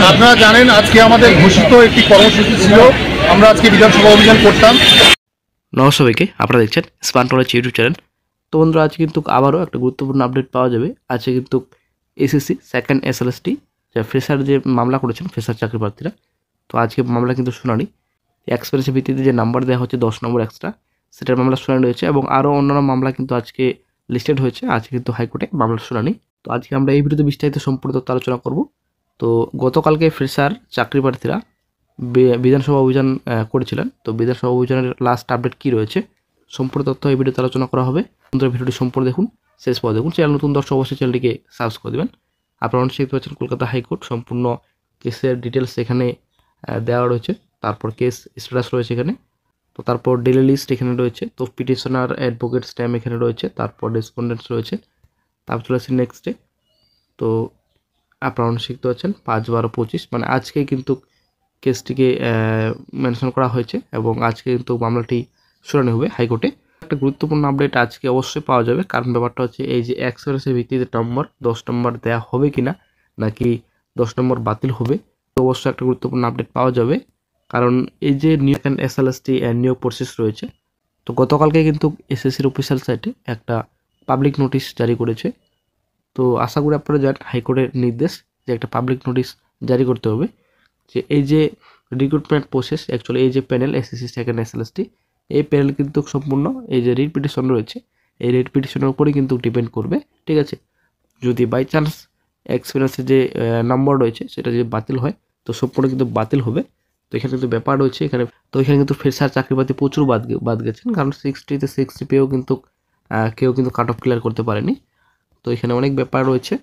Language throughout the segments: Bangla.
আপনারা জানেন আজকে আমাদের ঘোষিত একটি কর্মসূচি ছিল, আমরা আজকে বিধানসভা অভিযান করতাম। নমস্কার সবাইকে, আপনারা দেখছেন স্মার্ট নলেজ ইউটিউব চ্যানেল। তো বন্ধুরা, আজকে কিন্তু আবারও একটা গুরুত্বপূর্ণ আপডেট পাওয়া যাবে। আজকে কিন্তু এসএসসি সেকেন্ড এসএলএসটি ফ্রেশার যে মামলা করেছেন ফ্রেশার চাকরি প্রার্থীরা, তো আজকে মামলা কিন্তু শুনানি এক্সপিরিয়েন্সের ভিত্তিতে যে নাম্বার দেওয়া হচ্ছে 10 নম্বর এক্সট্রা, সেটার মামলা শুনানি রয়েছে এবং আরও অন্যান্য মামলা কিন্তু আজকে লিস্টেড হয়েছে। আজকে কিন্তু হাইকোর্টে মামলা শুনানি। তো আজকে আমরা এই ভিডিওতে বিস্তারিত সম্পূর্ণ তথ্য আলোচনা করব। তো গতকালকে ফ্রেশার চাকরি প্রার্থীরা বিধানসভা অভিযান করেছিলেন। তো বিধানসভা অভিযানের লাস্ট আপডেট কী রয়েছে সম্পূর্ণ তথ্য এই ভিডিওতে আলোচনা করা হবে। বন্ধুরা, ভিডিওটি সম্পূর্ণ দেখুন, শেষ পর দেখুন। চ্যানেল নতুন দর্শক অবশ্যই চ্যানেলটিকে সাবস্ক্রাইব করে দেবেন। আপনারা অনেক দেখতে পাচ্ছেন কলকাতা হাইকোর্ট সম্পূর্ণ কেসের ডিটেলস এখানে দেওয়া রয়েছে। তারপর কেস স্ট্যাটাস রয়েছে এখানে। তো তারপর ডেলি লিস্ট এখানে রয়েছে। তো পিটিশনার অ্যাডভোকেট স্ট্যাম্প এখানে রয়েছে। তারপর রেসপন্ডেন্টস রয়েছে। তারপর চলে আসছে নেক্সটে। তো আপনারা অনেক দেখতে পাচ্ছেন 5/12/25 মানে আজকে কিন্তু কেসটিকে মেনশন করা হয়েছে এবং আজকে কিন্তু মামলাটি শুনানি হবে হাইকোর্টে। একটা গুরুত্বপূর্ণ আপডেট আজকে অবশ্যই পাওয়া যাবে, কারণ ব্যাপারটা হচ্ছে এই যে এক্সপিরিয়েন্সের ভিত্তিতে নম্বর 10 নম্বর দেওয়া হবে কিনা নাকি 10 নম্বর বাতিল হবে, তো অবশ্যই একটা গুরুত্বপূর্ণ আপডেট পাওয়া যাবে। কারণ এই যে নিয়োগ এসএলএসটি নিয়োগ প্রসেস রয়েছে, তো গতকালকে কিন্তু এসএসসির অফিসিয়াল সাইটে একটা পাবলিক নোটিশ জারি করেছে। তো আশা করি আপনারা জানেন হাইকোর্টের নির্দেশ যে একটা পাবলিক নোটিশ জারি করতে হবে, যে এই যে রিক্রুটমেন্ট প্রসেস অ্যাকচুয়ালি এই যে প্যানেল এসএসসি সেকেন্ড এসএলএসটি, এই প্যানেল কিন্তু সম্পূর্ণ এই যে রিট পিটিশন রয়েছে এই রিট পিটিশনের উপরেই কিন্তু ডিপেন্ড করবে। ঠিক আছে, যদি বাই চান্স এক্সপিরিয়েন্সের যে নম্বর রয়েছে সেটা যদি বাতিল হয় তো সম্পূর্ণ কিন্তু বাতিল হবে। তো এখানে কিন্তু ব্যাপার রয়েছে এখানে। তো এখানে কিন্তু ফ্রেশার চাকরি প্রার্থী প্রচুর বাদ গেছেন, কারণ 60 পেয়েও কিন্তু কেউ কিন্তু কাট অফ ক্লিয়ার করতে পারেনি। তো এখানে অনেক ব্যাপার রয়েছে।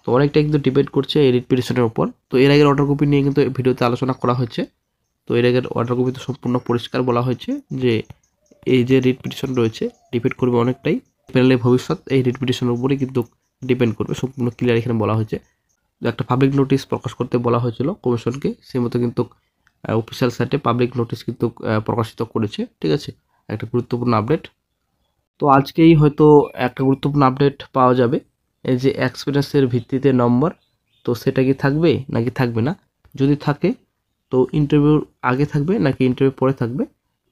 তো অনেকটা কিন্তু ডিবেট করছে এই রিট পিটিশনের উপর। তো এর আগের অর্ডার কপি নিয়ে কিন্তু ভিডিওতে আলোচনা করা হয়েছে। তো এর আগের অর্ডার কপিতে সম্পূর্ণ পরিষ্কার বলা হয়েছে যে এই যে রিট পিটিশন রয়েছে ডিপেন্ড করবে অনেকটাই প্যানেলের ভবিষ্যৎ এই রিট পিটিশনের উপরেই কিন্তু ডিপেন্ড করবে, সম্পূর্ণ ক্লিয়ার এখানে বলা হয়েছে। একটা পাবলিক নোটিশ প্রকাশ করতে বলা হয়েছিল কমিশনকে, সেই মতো কিন্তু অফিসিয়াল সাইটে পাবলিক নোটিশ কিন্তু প্রকাশিত করেছে। ঠিক আছে, একটা গুরুত্বপূর্ণ আপডেট। তো আজকেই হয়তো একটা গুরুত্বপূর্ণ আপডেট পাওয়া যাবে এই যে এক্সপিরিয়েন্সের ভিত্তিতে নম্বর, তো সেটা কি থাকবে নাকি থাকবে না। যদি থাকে তো ইন্টারভিউর আগে থাকবে নাকি ইন্টারভিউ পরে থাকবে।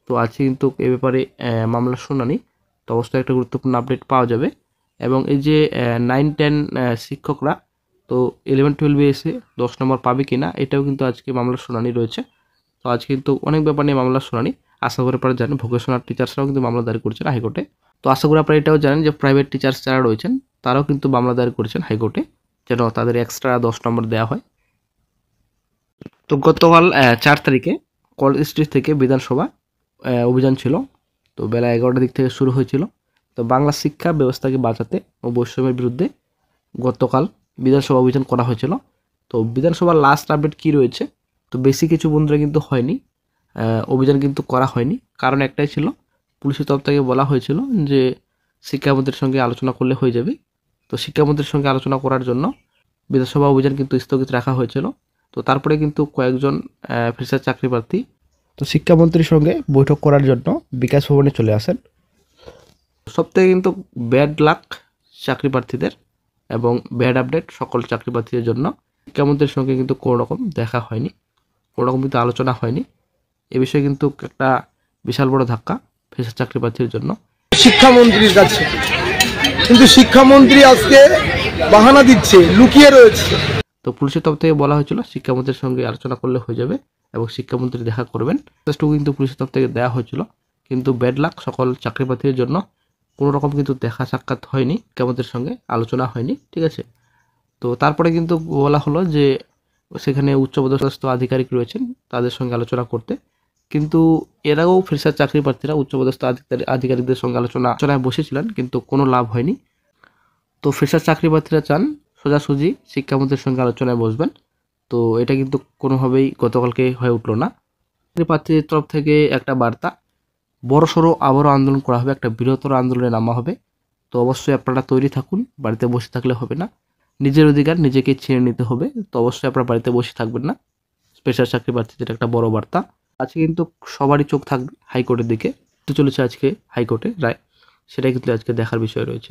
তো আজকে কিন্তু এ ব্যাপারে মামলা শুনানি। তো অবশ্যই একটা গুরুত্বপূর্ণ আপডেট পাওয়া যাবে। এবং এই যে 9-10 শিক্ষকরা তো 11-12 এসে 10 নম্বর পাবে কিনা, এটাও কিন্তু আজকে মামলার শুনানি রয়েছে। তো আজকে কিন্তু অনেক ব্যাপার নিয়ে মামলার শুনানি। আশা করি আপনারা জানেন ভোকেশনাল টিচার্সরাও কিন্তু মামলা দায়ের করছেন হাইকোর্টে। তো আশা করি আপনারা এটাও জানেন যে প্রাইভেট টিচার্স যারা রয়েছেন তারাও কিন্তু মামলা দায়ের করেছেন হাইকোর্টে, যেন তাদের এক্সট্রা 10 নম্বর দেওয়া হয়। তো গতকাল 4 তারিখে কলেজ স্ট্রিট থেকে বিধানসভা অভিযান ছিল। তো বেলা 11টার দিক থেকে শুরু হয়েছিল। তো বাংলা শিক্ষা ব্যবস্থাকে বাঁচাতে ও বৈষম্যের বিরুদ্ধে গতকাল বিধানসভা অভিযান করা হয়েছিল। তো বিধানসভার লাস্ট আপডেট কী রয়েছে, তো বেশি কিছু বন্ধুরা কিন্তু হয়নি, অভিযান কিন্তু করা হয়নি। কারণ একটাই ছিল, পুলিশের তরফ থেকে বলা হয়েছিল যে শিক্ষামন্ত্রীর সঙ্গে আলোচনা করলে হয়ে যাবে। তো শিক্ষামন্ত্রীর সঙ্গে আলোচনা করার জন্য বিধানসভা অভিযান কিন্তু স্থগিত রাখা হয়েছিল। তো তারপরে কিন্তু কয়েকজন ফ্রেশার চাকরি প্রার্থী তো শিক্ষামন্ত্রীর সঙ্গে বৈঠক করার জন্য বিকাশ ভবনে চলে আসেন। সবথেকে কিন্তু ব্যাড লাক চাকরি প্রার্থীদের এবং ব্যাড আপডেট সকল চাকরি প্রার্থীদের জন্য, শিক্ষামন্ত্রীর সঙ্গে কিন্তু কোনো রকম দেখা হয়নি, কোনো রকম কিন্তু আলোচনা হয়নি। এ বিষয়ে কিন্তু একটা বিশাল বড় ধাক্কা ফ্রেশার চাকরি প্রার্থীর জন্য শিক্ষামন্ত্রীর কাছে, কিন্তু শিক্ষামন্ত্রী আজকে বাহানা দিচ্ছে, লুকিয়ে রয়েছে। তো পুলিশের তরফ থেকে বলা হয়েছিল শিক্ষামন্ত্রীর সঙ্গে আলোচনা করলে হয়ে যাবে এবং শিক্ষামন্ত্রী দেখা করবেন, চেষ্টাও কিন্তু পুলিশের তরফ থেকে দেওয়া হয়েছিল। কিন্তু ব্যাড লাক সকল চাকরি প্রার্থীর জন্য, কোনো রকম কিন্তু দেখা সাক্ষাৎ হয়নি, শিক্ষামন্ত্রীর সঙ্গে আলোচনা হয়নি। ঠিক আছে, তো তারপরে কিন্তু বলা হলো যে সেখানে উচ্চপদস্থ আধিকারিক রয়েছেন তাদের সঙ্গে আলোচনা করতে। কিন্তু এর আগেও ফ্রেশার চাকরি প্রার্থীরা উচ্চপদস্থ আধিকারিকদের সঙ্গে আলোচনায় বসেছিলেন, কিন্তু কোনো লাভ হয়নি। তো ফ্রেশার চাকরি প্রার্থীরা চান সোজাসুজি শিক্ষামন্ত্রীর সঙ্গে আলোচনায় বসবেন। তো এটা কিন্তু কোনোভাবেই গতকালকে হয়ে উঠলো না। প্রার্থীদের তরফ থেকে একটা বার্তা, বড়সড় আবারও আন্দোলন করা হবে, একটা বৃহত্তর আন্দোলনে নামা হবে। তো অবশ্যই আপনারা তৈরি থাকুন, বাড়িতে বসে থাকলে হবে না, নিজের অধিকার নিজেকে ছিনে নিতে হবে। তো অবশ্যই আপনারা বাড়িতে বসে থাকবেন না, স্পেশাল চাকরি প্রার্থীদের একটা বড় বার্তা। আজকে কিন্তু সবারই চোখ থাকবে হাইকোর্টের দিকে, তো চলেছে আজকে হাইকোর্টে রায়, সেটাই কিন্তু আজকে দেখার বিষয় রয়েছে।